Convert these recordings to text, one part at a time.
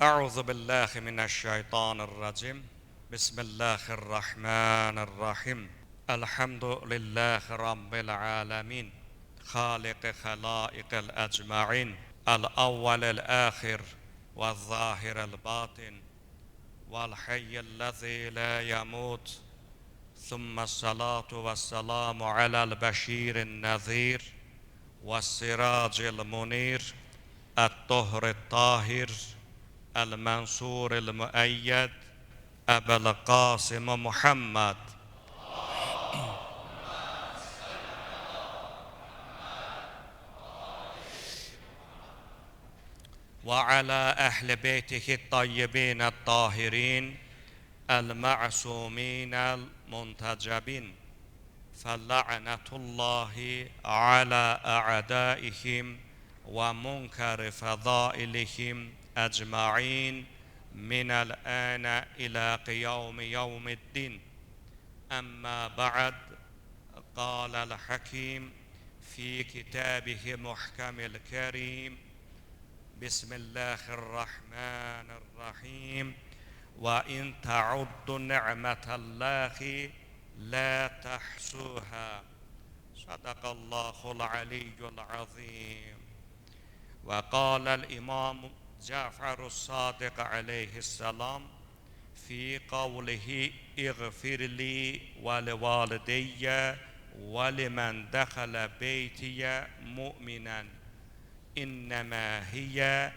أعوذ بالله من الشيطان الرجيم بسم الله الرحمن الرحيم الحمد لله رب العالمين خالق خلائق الأجمعين الأول الآخر والظاهر الباطن والحي الذي لا يموت ثم الصلاة والسلام على البشير النذير والسراج المنير الطهر الطاهر المنصور المؤيد أبا القاسم محمد وعلى أهل بيته الطيبين الطاهرين المعصومين المنتجبين فلعنة الله على أعدائهم ومنكر فضائلهم أجمعين من الآن إلى قيام يوم الدين أما بعد قال الحكيم في كتابه محكم الكريم بسم الله الرحمن الرحيم وإن تعدوا نعمة الله لا تحصوها صدق الله العلي العظيم وقال الإمام جعفر الصادق عليه السلام في قوله اغفر لي ولوالدي ولمن دخل بيتي مؤمنا إنما هي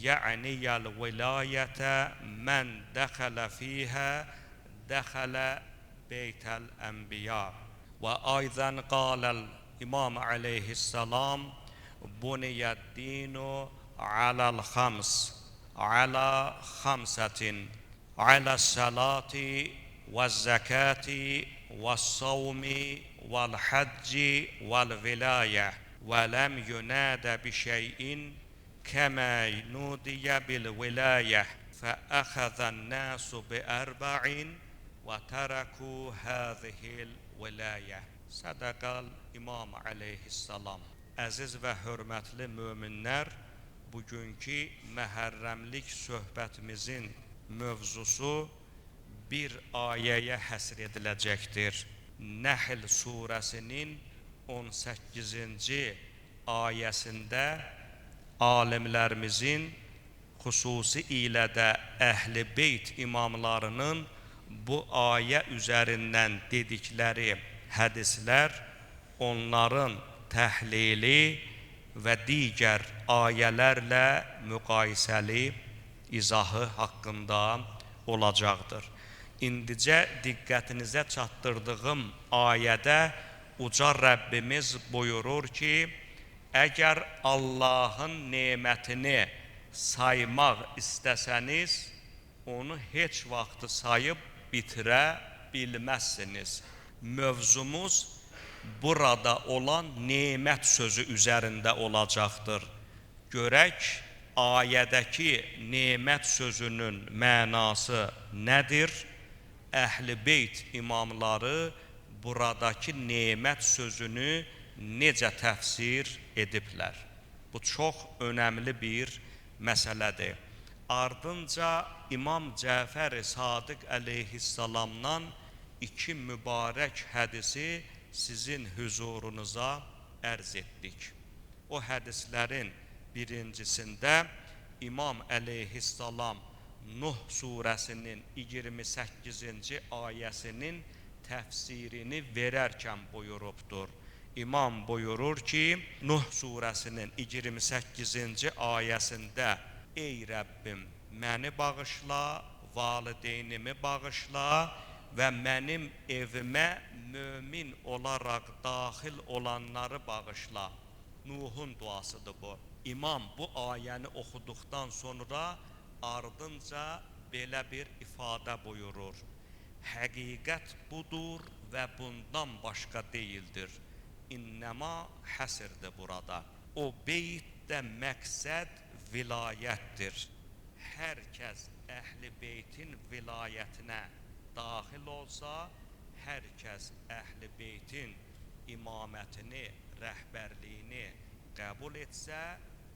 يعني الولاية من دخل فيها دخل بيت الأنبياء وأيضا قال الإمام عليه السلام بني الدين على الخمس على خمسة على الصلاة والزكاة والصوم والحج والولاية ولم يناد بشيء كما نودي بالولاية فأخذ الناس بأربع وتركوا هذه الولاية صدق الإمam aleyhisselam. Əziz və hörmətli möminlər, bugünkü məhərrəmlik söhbətimizin mövzusu bir ayəyə həsr ediləcəkdir. Nəhl surəsinin 18-ci ayəsində alimlərimizin, xüsusi ilə də Əhl-i Beyt imamlarının bu ayə üzərindən dedikləri hədislər, onların təhlili və digər ayələrlə müqayisəli izahı haqqında olacaqdır. İndicə diqqətinizə çatdırdığım ayədə uca Rəbbimiz buyurur ki, əgər Allahın nemətini saymaq istəsəniz, onu heç vaxt sayıb bitirə bilməzsiniz. Mövzumuz burada olan nemət sözü üzərində olacaqdır. Görək, ayədəki nemət sözünün mənası nədir? Əhl-i Beyt imamları buradakı nemət sözünü necə təfsir ediblər? Bu çox önəmli bir məsələdir. Ardınca İmam Cəfər Sadiq əleyhissalamdan iki mübarək hədisi sizin hüzurunuza ərz etdik. O hədislərin birincisində İmam əleyhissalam Nuh surəsinin 28-ci ayəsinin təfsirini verərkən buyurubdur. İmam buyurur ki, Nuh surəsinin 28-ci ayəsində ey Rəbbim, məni bağışla, valideynimi bağışla və mənim evimə mömin olaraq daxil olanları bağışla. Nuhun duasıdır bu. İmam bu ayəni oxuduqdan sonra ardınca belə bir ifadə buyurur. Həqiqət budur və bundan başqa deyildir. İnnəma həsirdir burada. O beytdə məqsəd vilayətdir. Hər kəs Əhl-i Beytin vilayətinə daxil olsa, hər kəs Əhl-i Beytin imamətini, rəhbərliyini qəbul etsə,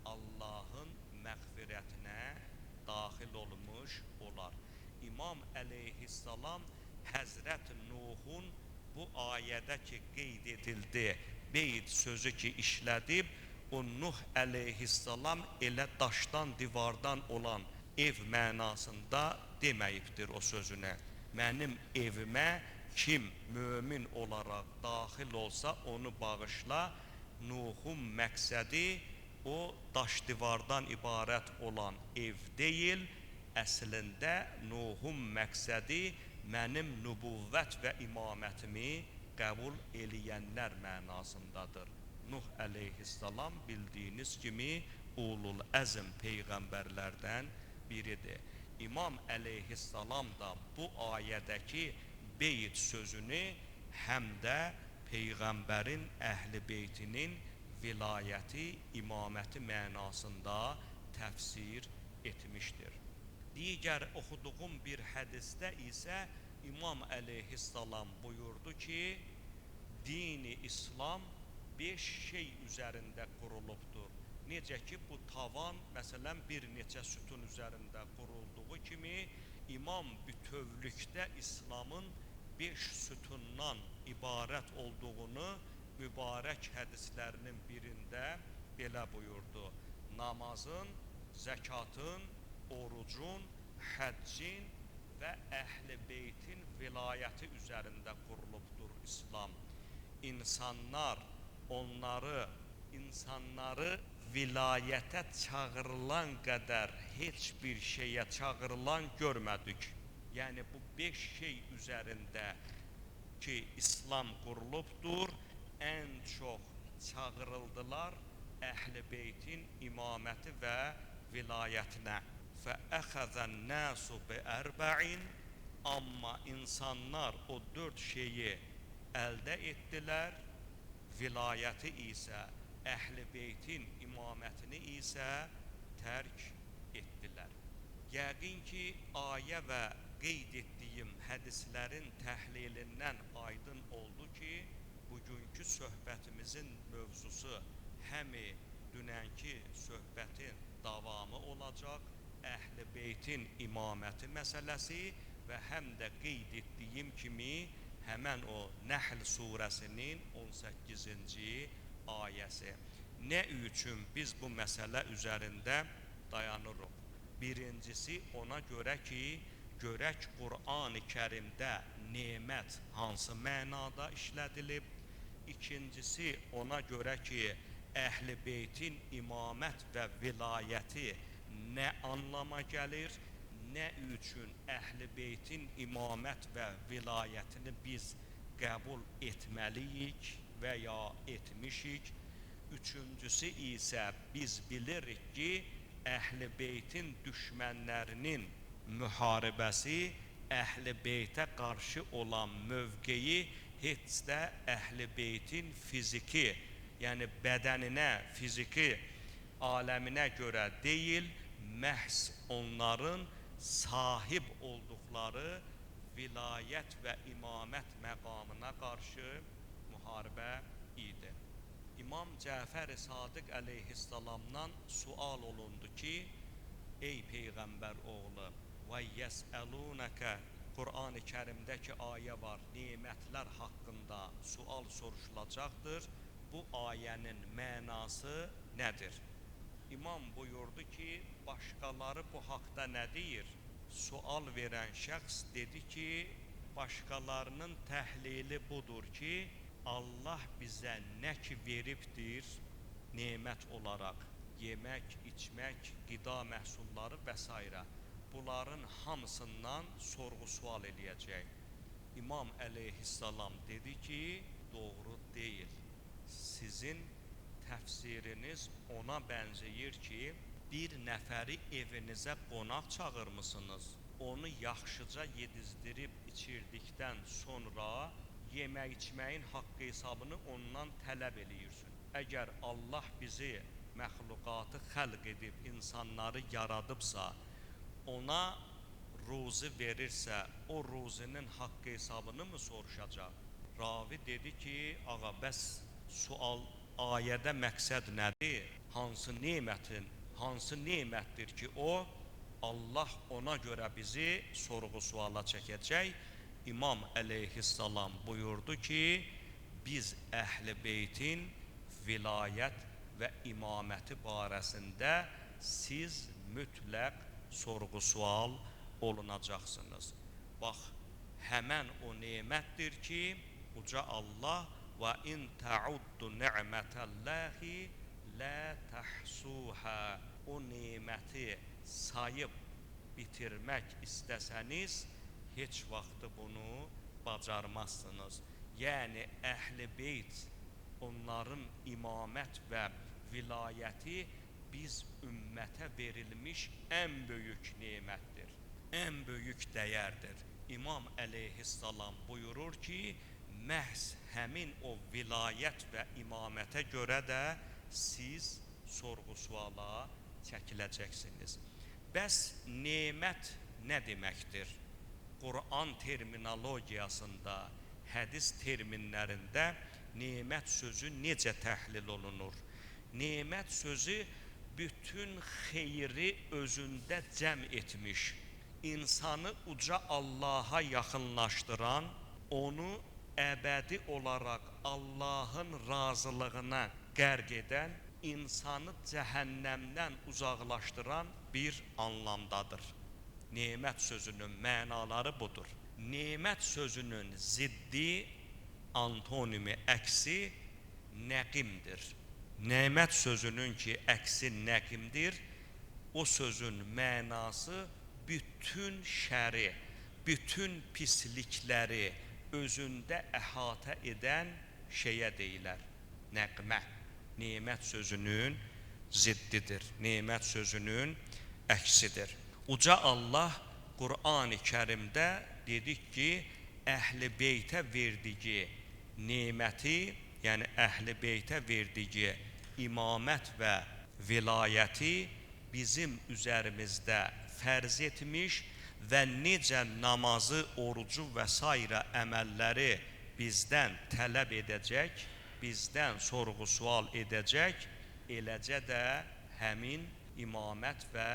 Allahın məğfirətinə daxil olmuş olar. İmam əleyhissalam Həzrət Nuhun bu ayədə ki qeyd edildi, beyt sözü ki işlədib, o Nuh əleyhissalam elə daşdan, divardan olan ev mənasında deməyibdir o sözünü. Mənim evimə kim mömin olaraq daxil olsa onu bağışla. Nuhun məqsədi o daş divardan ibarət olan ev deyil, əslində Nuhun məqsədi mənim nübüvvət və imamətimi qəbul eləyənlər mənasındadır. Nuh əleyhissalam bildiyiniz kimi ulul əzm peyğəmbərlərdən biridir. İmam əleyhissalam da bu ayədəki beyt sözünü həm də peyğəmbərin əhl-i beytinin vilayəti, imaməti mənasında təfsir etmişdir. Digər oxuduğum bir hədisdə isə İmam əleyhissalam buyurdu ki, dini İslam 5 şey üzərində qurulubdur. Necə ki bu tavan məsələn bir neçə sütun üzərində qurulduğu kimi, İmam bütövlükdə İslamın 5 sütundan ibarət olduğunu mübarək hədislərinin birində belə buyurdu. Namazın, zəkatın, orucun, həccin və əhl-i beytin vilayəti üzərində qurulubdur İslam. İnsanları vilayətə çağırılan qədər heç bir şeyə çağırılan görmədik. Yəni bu 5 şey üzərində ki İslam qurulubdur, ən çox çağırıldılar əhl-i beytin imaməti və vilayətinə. Fəəxəzən nəsu biərbəin, amma insanlar o 4 şeyi əldə etdilər, vilayəti isə, əhl-i beytin imamətini isə tərk etdilər. Yəqin ki, ayə və qeyd etdiyim hədislərin təhlilindən aydın oldu ki, bugünkü söhbətimizin mövzusu həmi dünənki söhbətin davamı olacaq, əhl-i beytin imaməti məsələsi və həm də qeyd etdiyim kimi həmən o Nəhl surəsinin 18-ci ayəsi. Nə üçün biz bu məsələ üzərində dayanırıq? Birincisi ona görə ki, görək Qur'an-ı Kərimdə nemət hansı mənada işlədilib. İkincisi ona görə ki, əhl-i beytin imamət və vilayəti nə anlama gəlir, nə üçün əhl-i beytin imamət və vilayətini biz qəbul etməliyik və ya etmişik. Üçüncüsü isə biz bilirik ki, əhl-i beytin düşmənlərinin müharibəsi, əhl-i beytə qarşı olan mövqeyi heç də əhl-i beytin fiziki, yəni bədəninə, fiziki aləminə görə deyil, məhz onların sahib olduqları vilayət və imamət məqamına qarşı müharibə idi. İmam Cəfər-i Sadiq əleyhissalamdan sual olundu ki, ey Peyğəmbər oğlu, və yəsəlunəkə, Qur'an-ı Kərimdəki ayə var, nemətlər haqqında sual soruşulacaqdır. Bu ayənin mənası nədir? İmam buyurdu ki, başqaları bu haqda nə deyir? Sual verən şəxs dedi ki, başqalarının təhlili budur ki, Allah bizə nə ki veribdir, nemət olaraq, yemək, içmək, qida məhsulları və s. Bunların hamısından sorğu-sual eləyəcək. İmam əleyhissalam dedi ki, doğru deyil. Sizin təfsiriniz ona bənzəyir ki, bir nəfəri evinizə qonaq çağırmısınız, onu yaxşıca yedizdirib içirdikdən sonra yemək içməyin haqqı hesabını ondan tələb eləyirsin. Əgər Allah bizi məxluqatı xəlq edib, insanları yaradıbsa, ona ruzi verirsə, o ruzinin haqqı hesabını mı soruşacaq? Ravi dedi ki, ağa, bəs sual, ayədə məqsəd nədir? Hansı nemətdir ki, o Allah ona görə bizi sorğu-suala çəkəcək. İmam əleyhissalam buyurdu ki, biz Əhl-i Beytin vilayət və imaməti barəsində siz mütləq sorğu-sual olunacaqsınız. Bax, həmən o nemətdir ki, Uca Allah və in təuddu ni'mətəllahi lə təhsuhə, o neməti sayıb bitirmək istəsəniz, heç vaxtı bunu bacarmazsınız. Yəni, Əhl-i Beyt, onların imamət və vilayəti biz ümmətə verilmiş ən böyük nemətdir, ən böyük dəyərdir. İmam əleyhissalam buyurur ki, məhz həmin o vilayət və imamətə görə də siz sorğu-suala çəkiləcəksiniz. Bəs nemət nə deməkdir? Quran terminologiyasında, hədis terminlərində nemət sözü necə təhlil olunur? Nemət sözü bütün xeyri özündə cəm etmiş, insanı uca Allaha yaxınlaşdıran, onu əbədi olaraq Allahın razılığına qərq edən, insanı cəhənnəmdən uzaqlaşdıran bir anlamdadır. Nemət sözünün mənaları budur. Nemət sözünün ziddi, antonimi, əksi nəqimdir. Nemət sözünün ki, əksi nəqimdir, o sözün mənası bütün şəri, bütün pislikləri özündə əhatə edən şeyə deyilər. Nəqmə, nemət sözünün ziddidir, nemət sözünün əksidir. Uca Allah Qur'an-ı Kərimdə dedik ki, Əhl-i Beytə verdiyi neməti, yəni Əhl-i Beytə verdiyi imamət və vilayəti bizim üzərimizdə fərz etmiş və necə namazı, orucu və s. əməlləri bizdən tələb edəcək, bizdən sorğu-sual edəcək, eləcə də həmin imamət və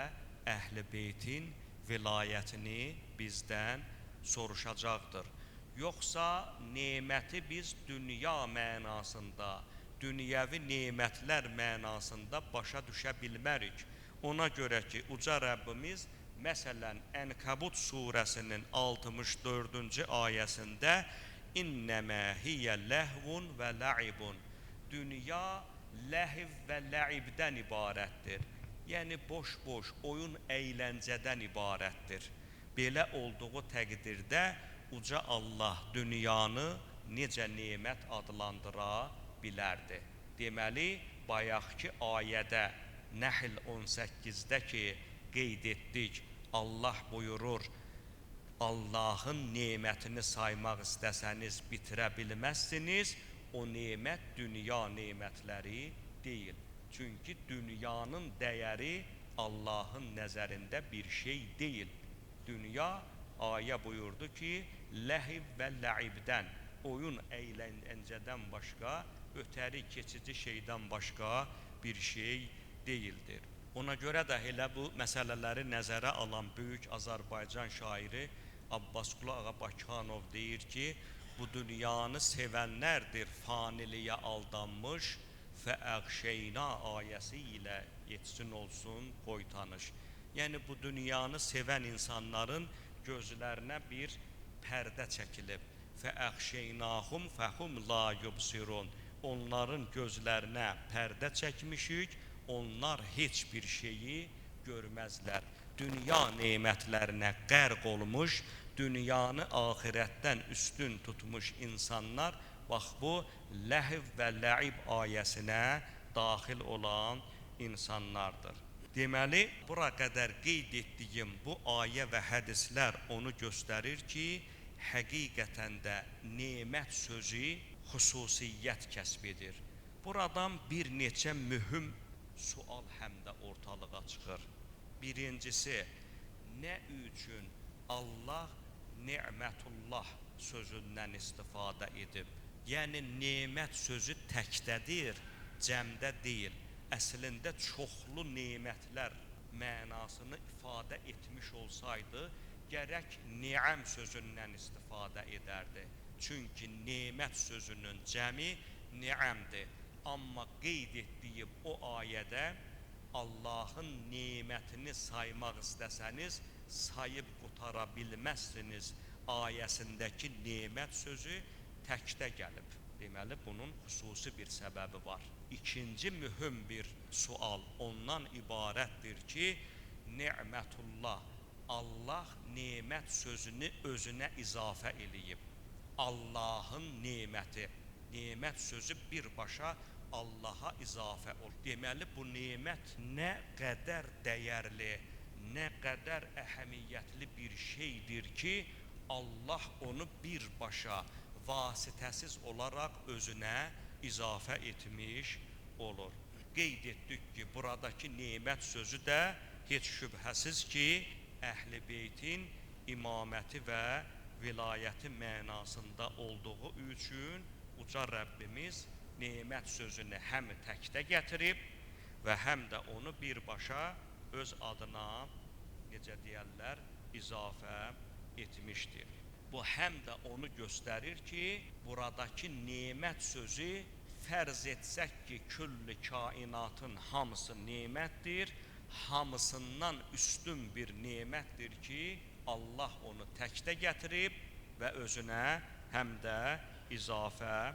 Əhl-i Beytin vilayətini bizdən soruşacaqdır. Yoxsa neməti biz dünya mənasında, dünyəvi nemətlər mənasında başa düşə bilmərik. Ona görə ki, Uca Rəbbimiz məsələn Ənkəbut surəsinin 64-cü ayəsində İnnəmə hiyyə ləhvun və ləibun, dünya ləhv və ləibdən ibarətdir. Yəni boş-boş oyun əyləncədən ibarətdir. Belə olduğu təqdirdə Uca Allah dünyanı necə nemət adlandıra bilərdi. Deməli, bayaqki ayədə Nəhl 18-də ki, qeyd etdik, Allah buyurur, Allahın nemətini saymaq istəsəniz bitirə bilməzsiniz, o nemət dünya nemətləri deyil. Çünki dünyanın dəyəri Allahın nəzərində bir şey deyil. Dünya, ayə buyurdu ki, ləhv və ləibdən, oyun əyləncədən başqa, ötəri keçici şeydən başqa bir şey deyildir. Ona görə də elə bu məsələləri nəzərə alan böyük Azərbaycan şairi Abbasqulu Ağa Bakıxanov deyir ki, bu dünyanı sevənlərdir faniliyə aldanmış, fəəğşeyna ayəsi ilə yetsin olsun qoy tanış. Yəni bu dünyanı sevən insanların gözlərinə bir pərdə çəkilib. Fəəğşeynahum fəhum la yubsirun. Onların gözlərinə pərdə çəkmişik, onlar heç bir şeyi görməzlər. Dünya nemətlərinə qərq olmuş, dünyanı axirətdən üstün tutmuş insanlar, bax bu ləhv və ləib ayəsinə daxil olan insanlardır. Deməli, bura qədər qeyd etdiyim bu ayə və hədislər onu göstərir ki, həqiqətən də nemət sözü xüsusiyyət kəsb edir. Buradan bir neçə mühüm sual həm də ortalığa çıxır. Birincisi, nə üçün Allah ni'mətullah sözündən istifadə edib? Yəni, nemət sözü təkdədir, cəmdə deyil. Əslində çoxlu nemətlər mənasını ifadə etmiş olsaydı, gərək ni'əm sözündən istifadə edərdi. Çünki nemət sözünün cəmi ni'əmdir. Amma qeyd etdiyi o ayədə Allahın nemətini saymaq istəsəniz, sayıb qutara bilməzsiniz ayəsindəki nemət sözü təkdə gəlib. Deməli, bunun xüsusi bir səbəbi var. İkinci mühüm bir sual ondan ibarətdir ki, ni'mətullah, Allah nemət sözünü özünə izafə eləyib. Allahın neməti, nemət sözü birbaşa Allaha izafə ol. Deməli, bu nemət nə qədər dəyərli, nə qədər əhəmiyyətli bir şeydir ki, Allah onu birbaşa vasitəsiz olaraq özünə izafə etmiş olur. Qeyd etdik ki, buradakı nemət sözü də heç şübhəsiz ki, Əhl-i Beytin imaməti və vilayəti mənasında olduğu üçün uca Rəbbimiz nemət sözünü həm təkdə gətirib və həm də onu birbaşa öz adına, necə deyərlər, izafə etmişdir. Bu həm də onu göstərir ki, buradakı nemət sözü fərz etsək ki, küllü kainatın hamısı nemətdir, hamısından üstün bir nemətdir ki, Allah onu təkdə gətirib və özünə həm də izafə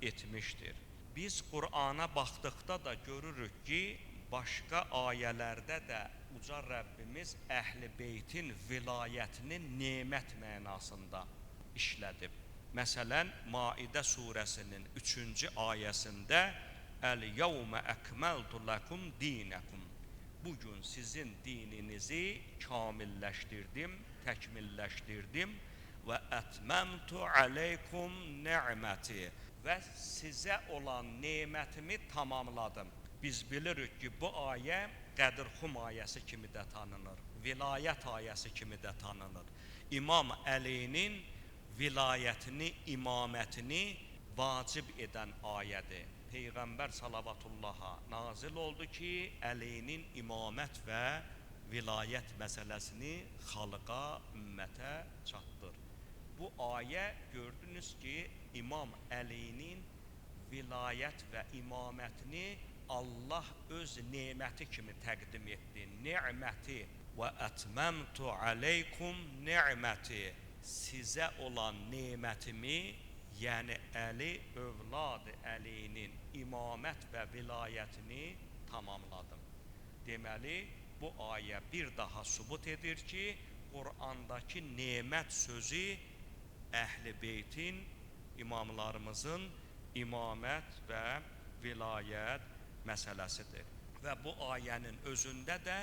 etmişdir. Biz Qur'ana baxdıqda da görürük ki, başqa ayələrdə də uca Rəbbimiz Əhl-i Beytin vilayətini nemət mənasında işlədib. Məsələn, Maidə surəsinin 3-cü ayəsində Əl-yəvmə əkməltu ləkum dinəkum. Bugün sizin dininizi kamilləşdirdim, təkmilləşdirdim və ətməmtu aleykum ni'məti və sizə olan nemətimi tamamladım. Biz bilirik ki, bu ayə Qədir-Xum ayəsi kimi də tanınır, vilayət ayəsi kimi də tanınır. İmam Əlinin vilayətini, imamətini vacib edən ayədir. Peyğəmbər salavatullaha nazil oldu ki, Əlinin imamət və vilayət məsələsini xalqa, ümmətə çatdır. Bu ayə gördünüz ki, İmam Əlinin vilayət və imamətini Allah öz neməti kimi təqdim etdi. Ni'məti və ətməmtu aleykum ni'məti. Sizə olan nemətimi, yəni Əli, övladı Əlinin imamət və vilayətini tamamladım. Deməli, bu ayə bir daha sübut edir ki, Qur'andakı nemət sözü Əhl-i Beytin, imamlarımızın imamət və vilayət məsələsidir. Və bu ayənin özündə də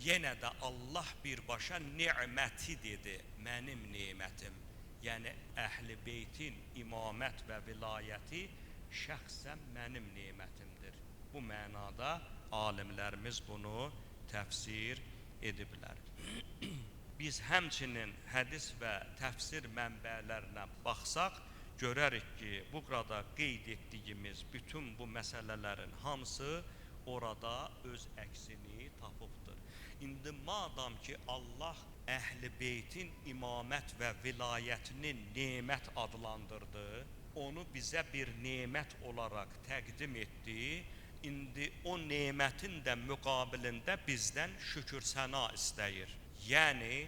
yenə də Allah birbaşa ni'məti dedi, mənim nemətim. Yəni Əhl-i Beytin imamət və vilayəti şəxsən mənim nemətimdir. Bu mənada alimlərimiz bunu təfsir ediblər. Biz həmçinin hədis və təfsir mənbələrinə baxsaq, görərik ki, burada qeyd etdiyimiz bütün bu məsələlərin hamısı orada öz əksini tapıbdır. İndi madam ki, Allah Əhl-i Beytin imamət və vilayətini nemət adlandırdı, onu bizə bir nemət olaraq təqdim etdi, indi o nemətin də müqabilində bizdən şükür səna istəyir. Yəni,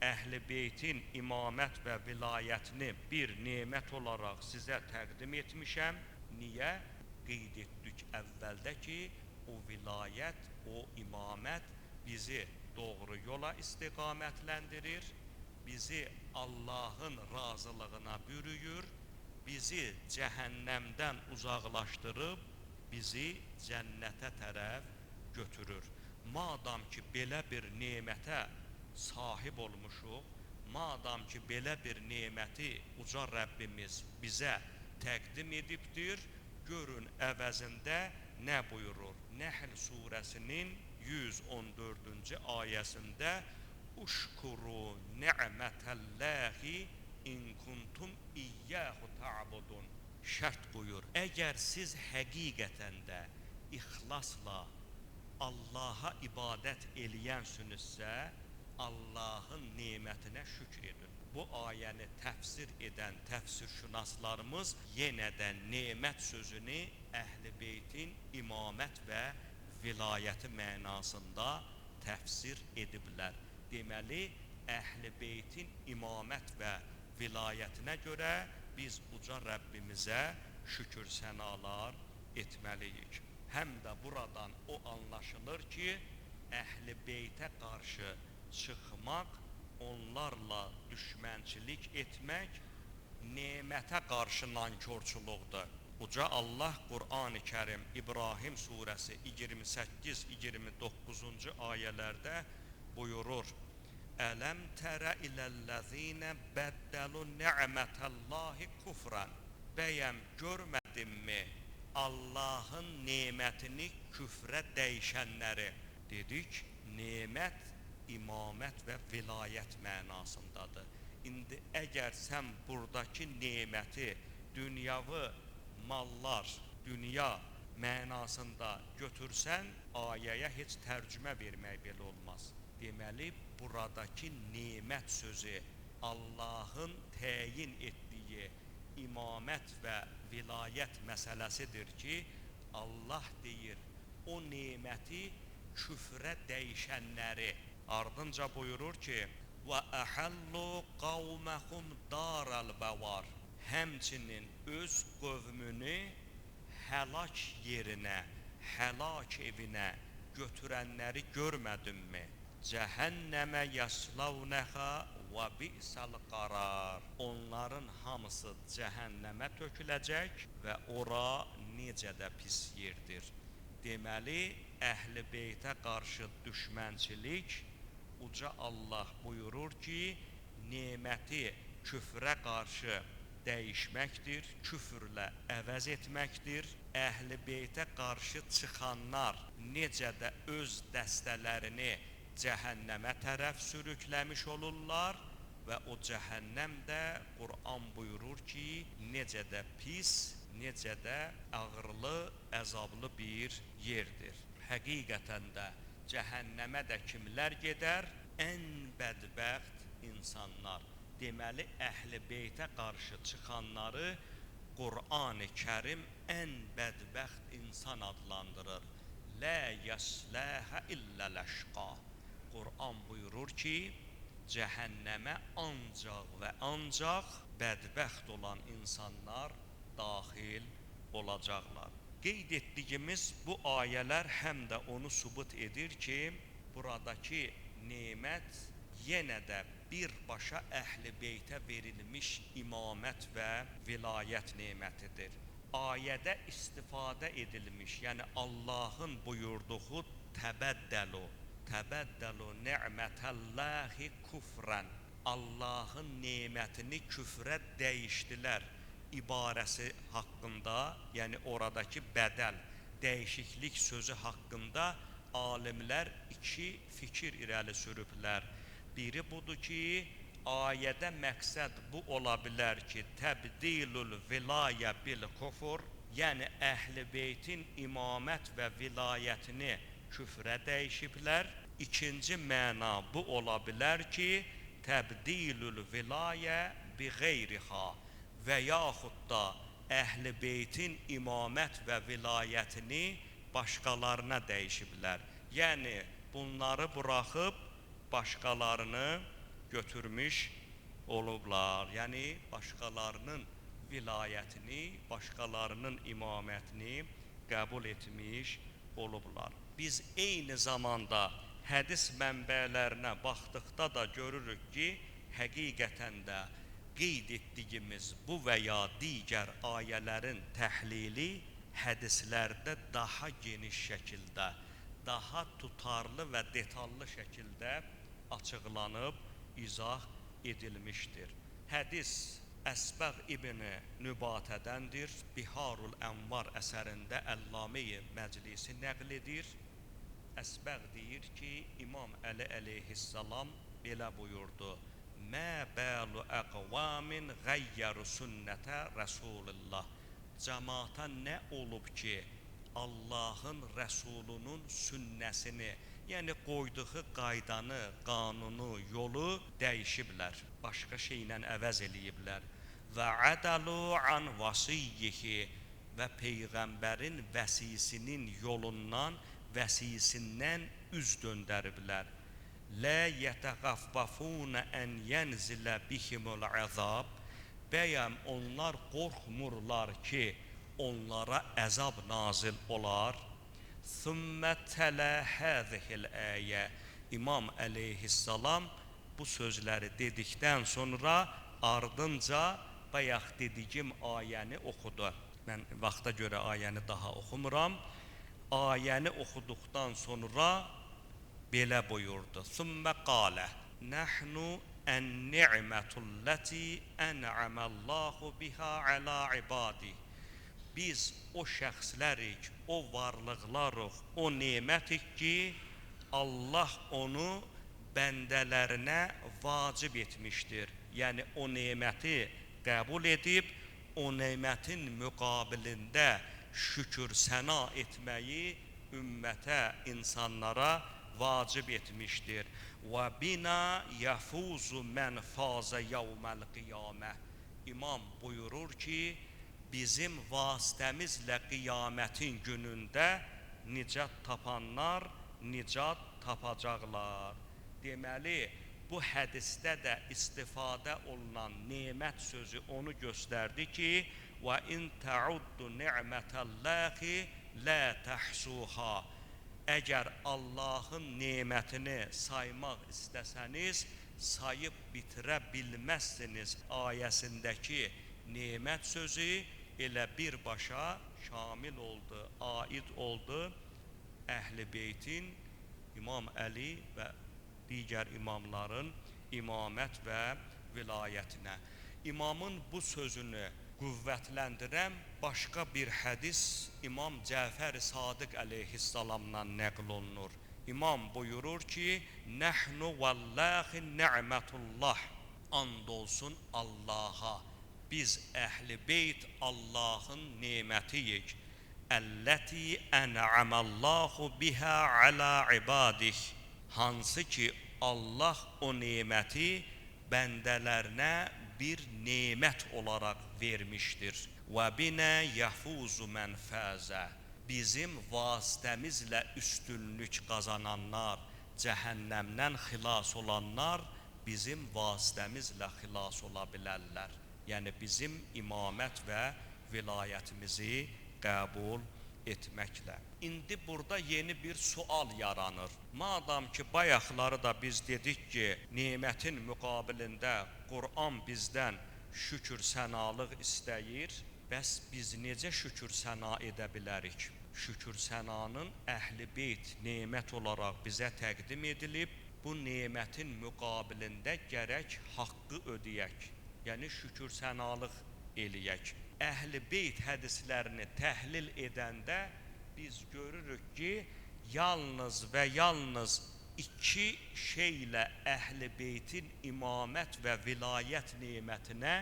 Əhl-i Beytin imamət və vilayətini bir nemət olaraq sizə təqdim etmişəm. Niyə? Qeyd etdik əvvəldə ki, o vilayət, o imamət bizi doğru yola istiqamətləndirir, bizi Allahın razılığına bürüyür, bizi cəhənnəmdən uzaqlaşdırıb, bizi cənnətə tərəf götürür. Madam ki, belə bir nemətə sahib olmuşuq, madam ki, belə bir neməti uca Rəbbimiz bizə təqdim edibdir, görün əvəzində nə buyurur? Nəhl surəsinin 114-cü ayəsində Uşkuru ni'mətəlləhi in kuntum iyyəhu ta'budun. Şərt buyur, əgər siz həqiqətən də ixlasla Allah'a ibadət eləyənsünüzsə, Allahın nemətinə şükr edin. Bu ayəni təfsir edən təfsirşünaslarımız yenə də nemət sözünü Əhl-i Beytin imamət və vilayəti mənasında təfsir ediblər. Deməli, Əhl-i Beytin imamət və vilayətinə görə biz uca Rəbbimizə şükür sənalar etməliyik. Həm də buradan o anlaşılır ki, Əhl-i Beytə qarşı çıxmaq, onlarla düşmənçilik etmək nemətə qarşı nankorçuluqdur. Uca Allah Qur'an-ı Kərim İbrahim surəsi 28-29-cu ayələrdə buyurur: Ələm tərə iləl-ləzīnə bəddəlu ni'mətəllahi kufran. Bəyəm görmədinmi Allahın nemətini küfrə dəyişənləri? Dedik, nemət, imamət və vilayət mənasındadır. İndi əgər sən buradakı neməti, dünyavi mallar, dünya mənasında götürsən, ayəyə heç tərcümə vermək belə olmaz. Deməli, buradakı nemət sözü Allahın təyin etdiyi imamət və vilayət məsələsidir ki, Allah deyir, o neməti küfrə dəyişənləri, ardınca buyurur ki, وَأَحَلُّوا قَوْمَهُمْ دَارَ الْبَوَارِ. Həmçinin öz qövmünü həlak yerinə, həlak evinə götürənləri görmədinmi? Cəhənnəmə yəslavnəhə və bi'səl qarar. Onların hamısı cəhənnəmə töküləcək və ora necə də pis yerdir. Deməli, Əhl-i Beytə qarşı düşmənçilik, uca Allah buyurur ki, neməti küfrə qarşı dəyişməkdir, küfrlə əvəz etməkdir. Əhl-i Beytə qarşı çıxanlar necə də öz dəstələrini cəhənnəmə tərəf sürükləmiş olurlar və o cəhənnəm də Qur'an buyurur ki, necə də pis, necə də ağırlı, əzablı bir yerdir. Həqiqətən də cəhənnəmə də kimlər gedər? Ən bədbəxt insanlar. Deməli, Əhl-i Beytə qarşı çıxanları Qur'an-ı Kərim ən bədbəxt insan adlandırır. Lə yəsləhə illəl-əşqa. Qur'an buyurur ki, cəhənnəmə ancaq və ancaq bədbəxt olan insanlar daxil olacaqlar. Qeyd etdiyimiz bu ayələr həm də onu sübut edir ki, buradakı nemət yenə də birbaşa Əhl-i Beytə verilmiş imamət və vilayət nemətidir. Ayədə istifadə edilmiş, yəni Allahın buyurduğu təbəddəlu ni'mətəllahi kufrən, Allahın nemətini küfrə dəyişdilər ibarəsi haqqında, yəni oradakı bədəl, dəyişiklik sözü haqqında alimlər iki fikir irəli sürüblər. Biri budur ki, ayədə məqsəd bu ola bilər ki, təbdilul vilayə bil kufur, yəni Əhl-i Beytin imamət və vilayətini küfrə dəyişiblər. İkinci məna bu ola bilər ki, təbdilul vilayə bi qeyriha və yaxud da Əhl-i Beytin imamət və vilayətini başqalarına dəyişiblər. Yəni, bunları buraxıb başqalarını götürmüş olublar. Yəni, başqalarının vilayətini, başqalarının imamətini qəbul etmiş olublar. Biz eyni zamanda hədis mənbələrinə baxdıqda da görürük ki, həqiqətən də qeyd etdiyimiz bu və ya digər ayələrin təhlili hədislərdə daha geniş şəkildə, daha tutarlı və detallı şəkildə açıqlanıb, izah edilmişdir. Hədis Əsbəğ İbn-i Nübatədəndir. Biharul Ənvar əsərində Əllamə-i Məclisi nəql edir. Əsbəğ deyir ki, İmam Əli əleyhissalam belə buyurdu: Mə bəlu əqvamin qəyyəru sünnətə Rəsulullah. Cəmaata nə olub ki, Allahın Rəsulunun sünnəsini, yəni qoyduğu qaydanı, qanunu, yolu dəyişiblər. Başqa şeylə əvəz eləyiblər. Və adalu an vasiyyihi və Peyğəmbərin vəsisinin yolundan, vəsisindən üz döndəriblər. Lə yətəğaffafuna ən yənzilə bihimul əzab. Bəyəm onlar qorxmurlar ki, onlara əzab nazil olar. Thumma tələ həzihil əyə. İmam əleyhissalam bu sözləri dedikdən sonra ardınca bayaq dediyim ayəni oxudu. Mən vaxta görə ayəni daha oxumuram. Ayəni oxuduqdan sonra belə buyurdu. Thumma qalə nəhnu ən-ni'mətullati ən'amallahu biha ala ibadi. Biz o şəxslərik, o varlıqlarıq, o nemətik ki, Allah onu bəndələrinə vacib etmişdir. Yəni o neməti qəbul edib, o nemətin müqabilində şükür səna etməyi ümmətə, insanlara vacib etmişdir. Və bina yafuzu mən faza yevməl qiyamə. İmam buyurur ki, bizim vasitəmizlə qiyamətin günündə nicat tapanlar nicat tapacaqlar. Deməli, bu hədisdə də istifadə olunan nemət sözü onu göstərdi ki, və in ta'uddu ni'mətəllahi la tahsuha. Əgər Allahın nemətini saymaq istəsəniz, sayıb bitirə bilməzsiniz ayəsindəki nemət sözü elə birbaşa şamil oldu, aid oldu Əhl-i Beytin, İmam Əli və digər imamların imamət və vilayətinə. İmamın bu sözünü qüvvətləndirən başqa bir hədis İmam Cəfər Sadiq əleyhissalamdan nəql olunur. İmam buyurur ki, nəhnu vallahi ni'mətullah. And olsun Allaha. Biz Əhl-i Beyt Allahın nemətiyik. Əlləti ən'amallahu biha ala ibadih. Hansı ki Allah o neməti bəndələrinə bir nemət olaraq vermişdir. Və binə yafuzu mən fəzə. Bizim vasitəmizlə üstünlük qazananlar, cəhənnəmdən xilas olanlar bizim vasitəmizlə xilas ola bilərlər. Yəni bizim imamət və vilayətimizi qəbul etməklə. İndi burada yeni bir sual yaranır. Madam ki bayaqları da biz dedik ki, nemətin müqabilində Qur'an bizdən şükür sənalıq istəyir. Bəs biz necə şükür səna edə bilərik? Şükür sənanın Əhl-i Beyt nemət olaraq bizə təqdim edilib. Bu nemətin müqabilində gərək haqqı ödəyək. Yəni şükür sənalıq eləyək. Əhl-i Beyt hədislərini təhlil edəndə biz görürük ki, yalnız və yalnız iki şeylə Əhl-i Beytin imamət və vilayət nemətinə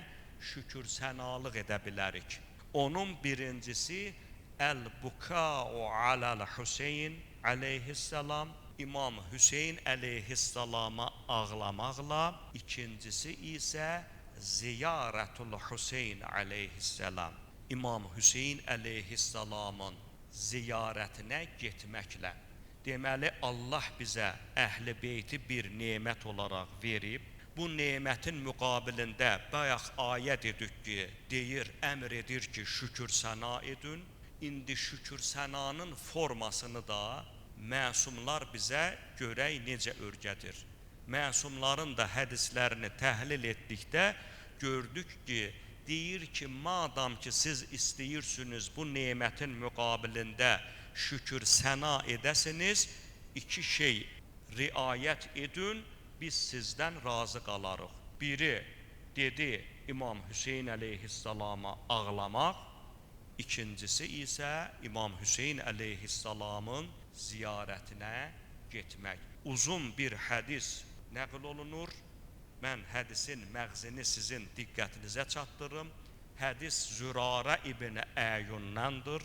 şükür sənalıq edə bilərik. Onun birincisi Əl-Buka'u aləl-Hüseyn əleyhissalam, İmam Hüseyn əleyhissalama ağlamaqla, ikincisi isə Ziyarətul Hüseyn əleyhissalam, İmam Hüseyn əleyhissalamın ziyarətinə getməklə. Deməli, Allah bizə Əhl-i Beyti bir nemət olaraq verib. Bu nemətin müqabilində bayaq ayə dedik ki, deyir, əmr edir ki, şükür səna edin. İndi şükür sənanın formasını da məsumlar bizə görək necə örgədir. Məsumların da hədislərini təhlil etdikdə gördük ki, deyir ki, madam ki siz istəyirsiniz bu nemətin müqabilində şükür səna edəsiniz, iki şey riayət edin, biz sizdən razı qalarıq. Biri dedi İmam Hüseyn əleyhissalama ağlamaq, ikincisi isə İmam Hüseyn əleyhissalamın ziyarətinə getmək. Uzun bir hədis nəql olunur. Mən hədisin məğzini sizin diqqətinizə çatdırım. Hədis Zürarə ibn Əyunnandır.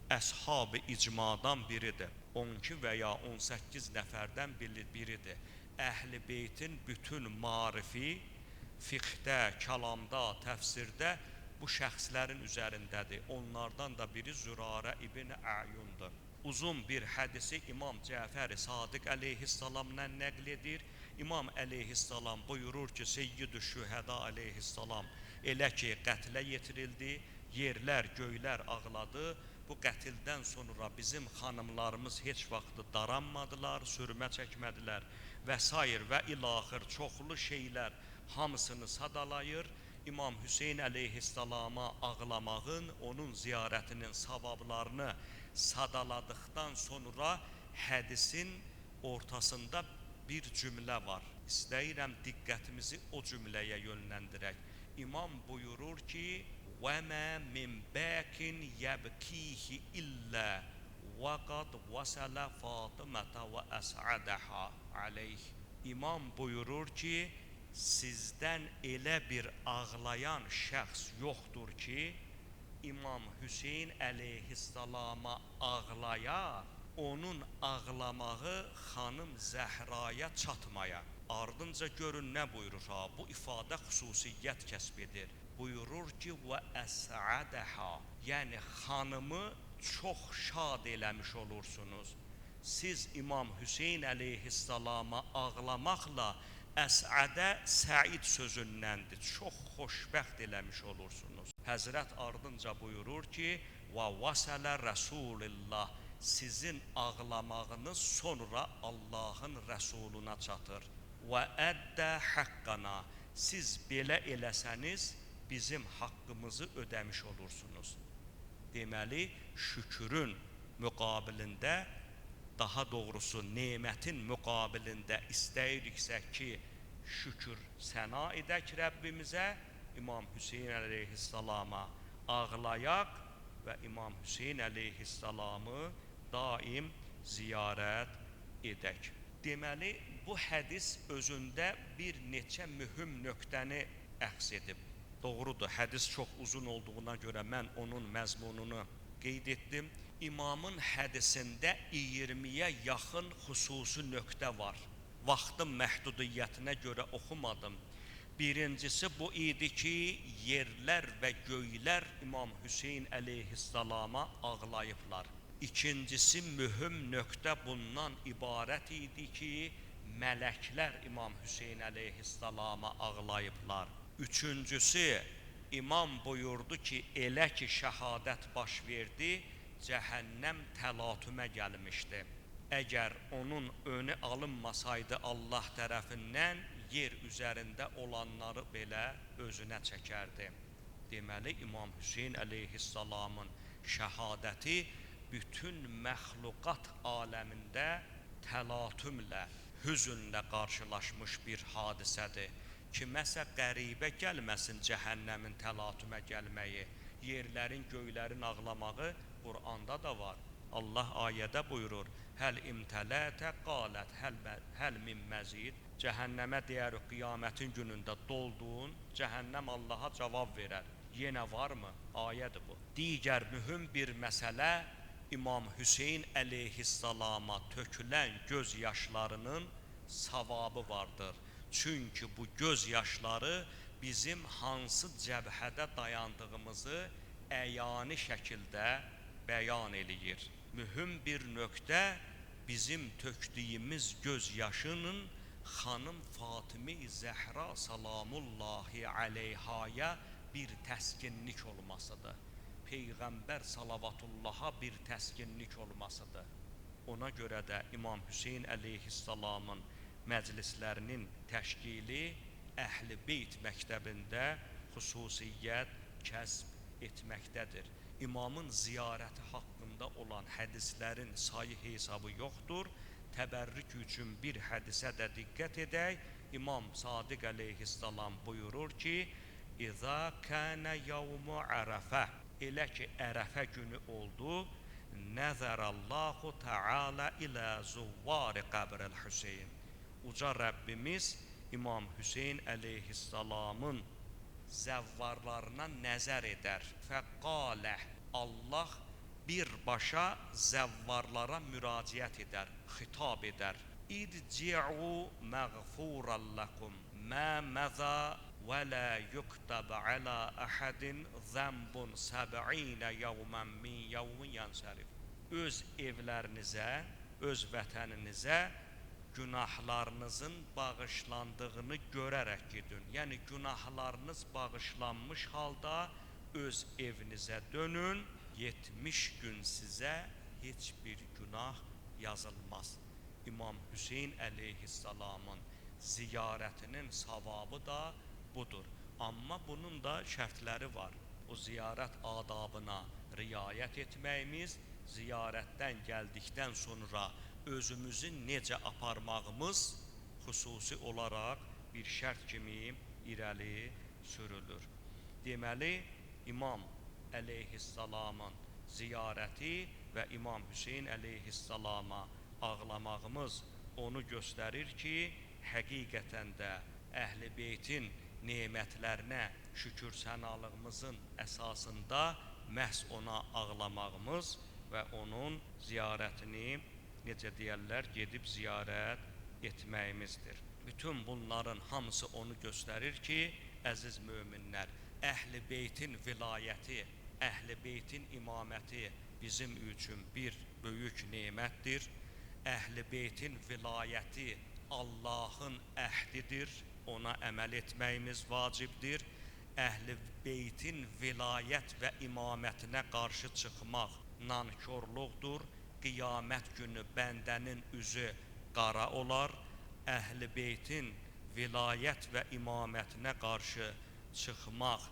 əshab-ı icmadan biridir. 12 və ya 18 nəfərdən biridir. Əhl-i beytin bütün marifi fiqhdə, kəlamda, təfsirdə bu şəxslərin üzərindədir. Onlardan da biri Zürarə ibn Əyundur. Uzun bir hədisi İmam Cəfər-i Sadiq əleyhissalamdan nəql edir. İmam əleyhissalam buyurur ki, Seyyid-ü Şühəda əleyhissalam elə ki qətlə yetirildi, yerlər, göylər ağladı. Bu qətildən sonra bizim xanımlarımız heç vaxt daranmadılar, sürmə çəkmədilər və s. və ilaxır çoxlu şeylər hamısını sadalayır. İmam Hüseyn əleyhissalama ağlamağın, onun ziyarətinin savablarını sadaladıqdan sonra hədisin ortasında bir cümlə var. İstəyirəm diqqətimizi o cümləyə yönləndirək. İmam buyurur ki, وَمَا مِنْ بَاكٍ يَبْكِيهِ إِلَّا وَقَدْ وَسَلَ فَاطِمَةَ وَأَسْعَدَهَا عَلَيْهِ. İmam buyurur ki, sizdən elə bir ağlayan şəxs yoxdur ki, İmam Hüseyn əleyhissalama ağlaya, onun ağlamağı xanım Zəhraya çatmaya. Ardınca görün nə buyurur ha, bu ifadə xüsusiyyət kəsb edir. Buyurur ki, və əs'ədəhə, yəni xanımı çox şad eləmiş olursunuz. Siz İmam Hüseyn əleyhissalama ağlamaqla əs'ədə səid sözündəndir, çox xoşbəxt eləmiş olursunuz. Həzrət ardınca buyurur ki, və vəsələ Rəsulillah, sizin ağlamağınız sonra Allahın Rəsuluna çatır. Və əddə haqqana, siz belə eləsəniz, bizim haqqımızı ödəmiş olursunuz. Deməli, şükrün müqabilində, daha doğrusu nemətin müqabilində istəyiriksə ki, şükür səna edək Rəbbimizə, İmam Hüseyn əleyhissalama ağlayaq və İmam Hüseyn əleyhissalamı daim ziyarət edək. Deməli, bu hədis özündə bir neçə mühüm nöqtəni əks edib. Doğrudur, hədis çox uzun olduğuna görə mən onun məzmununu qeyd etdim. İmamın hədisində 20-yə yaxın xüsusi nöqtə var. Vaxtın məhdudiyyətinə görə oxumadım. Birincisi bu idi ki, yerlər və göylər İmam Hüseyn əleyhissalama ağlayıblar. İkincisi mühüm nöqtə bundan ibarət idi ki, mələklər İmam Hüseyn əleyhissalama ağlayıblar. Üçüncüsü, İmam buyurdu ki, elə ki şəhadət baş verdi, cəhənnəm təlatümə gəlmişdi. Əgər onun önü alınmasaydı Allah tərəfindən, yer üzərində olanları belə özünə çəkərdi. Deməli, İmam Hüseyn əleyhissalamın şəhadəti bütün məxluqat aləmində təlatümlə, hüzünlə qarşılaşmış bir hadisədir. Kiməsə qəribə gəlməsin cəhənnəmin təlatümə gəlməyi, yerlərin, göylərin ağlamağı Qur'anda da var. Allah ayədə buyurur, həl imtələtə qalət, həl min məzid. Cəhənnəmə deyər, qiyamətin günündə dolduğun, cəhənnəm Allaha cavab verər. Yenə varmı? Ayədir bu. Digər mühüm bir məsələ, İmam Hüseyn əleyhissalama tökülən göz yaşlarının savabı vardır. Çünki bu göz yaşları bizim hansı cəbhədə dayandığımızı əyani şəkildə bəyan eləyir. Mühüm bir nöqtə, bizim tökdüyümüz göz yaşının xanım Fatimə-i Zəhra salamullahi aleyhaya bir təskinlik olmasıdır. Peyğəmbər salavatullaha bir təskinlik olmasıdır. Ona görə də İmam Hüseyn əleyhissalamın məclislərinin təşkili Əhl-i Beyt məktəbində xüsusiyyət kəsb etməkdədir. İmamın ziyarəti haqqında olan hədislərin sayı hesabı yoxdur. Təbərrük üçün bir hədisə də diqqət edək. İmam Sadiq əleyhissalam buyurur ki, İzə kənə yavmu ərəfə, elə ki ərəfə günü oldu, nəzərəllahu təala ilə zuvvari qəbrəl Hüseyn. Uca Rəbbimiz İmam Hüseyn əleyhissalamın zəvvarlarına nəzər edər. Fəqalə, Allah birbaşa zəvvarlara müraciət edər, xitab edər. İrci'u məğfuran lakum mə məza və la yuktab ala ahadin zənbun səb'inə yevmən min yevmin yansərif. Öz evlərinizə, öz vətəninizə günahlarınızın bağışlandığını görərək gedin. Yəni günahlarınız bağışlanmış halda öz evinizə dönün. 70 gün sizə heç bir günah yazılmaz. İmam Hüseyn əleyhissalamın ziyarətinin savabı da budur. Amma bunun da şərtləri var. O ziyarət adabına riayət etməyimiz, ziyarətdən gəldikdən sonra özümüzü necə aparmağımız xüsusi olaraq bir şərt kimi irəli sürülür. Deməli, İmam əleyhissalamın ziyarəti və İmam Hüseyn əleyhissalama ağlamağımız onu göstərir ki, həqiqətən də Əhl-i Beytin nemətlərinə şükür sənalığımızın əsasında məhz ona ağlamağımız və onun ziyarətini, necə deyərlər, gedib ziyarət etməyimizdir. Bütün bunların hamısı onu göstərir ki, əziz möminlər, Əhl-i Beytin vilayəti, Əhl-i Beytin imaməti bizim üçün bir böyük nemətdir. Əhl-i Beytin vilayəti Allahın əhdidir, ona əməl etməyimiz vacibdir. Əhl-i Beytin vilayət və imamətinə qarşı çıxmaq nankorluqdur. Qiyamət günü bəndənin üzü qara olar. Əhl-i Beytin vilayət və imamətinə qarşı çıxmaq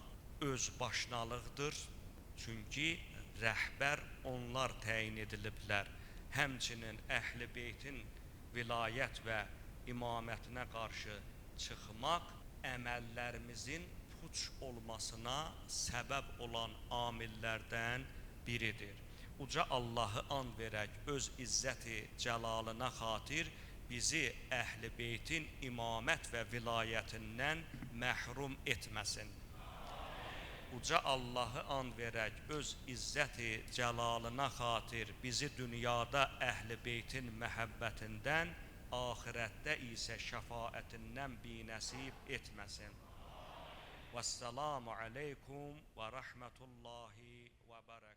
öz başınalıqdır. Çünki rəhbər onlar təyin ediliblər. Həmçinin Əhl-i Beytin vilayət və imamətinə qarşı çıxmaq əməllərimizin puç olmasına səbəb olan amillərdən biridir. Uca Allahı and verək öz izzəti cəlalına xatir bizi Əhl-i Beytin imamət və vilayətindən məhrum etməsin. Uca Allahı and verək öz izzəti cəlalına xatir bizi dünyada Əhl-i Beytin məhəbbətindən, axirətdə isə şəfaətindən binəsib etməsin. Vəssalamu aleykum və rəhmətullahi və bərəkətuhu.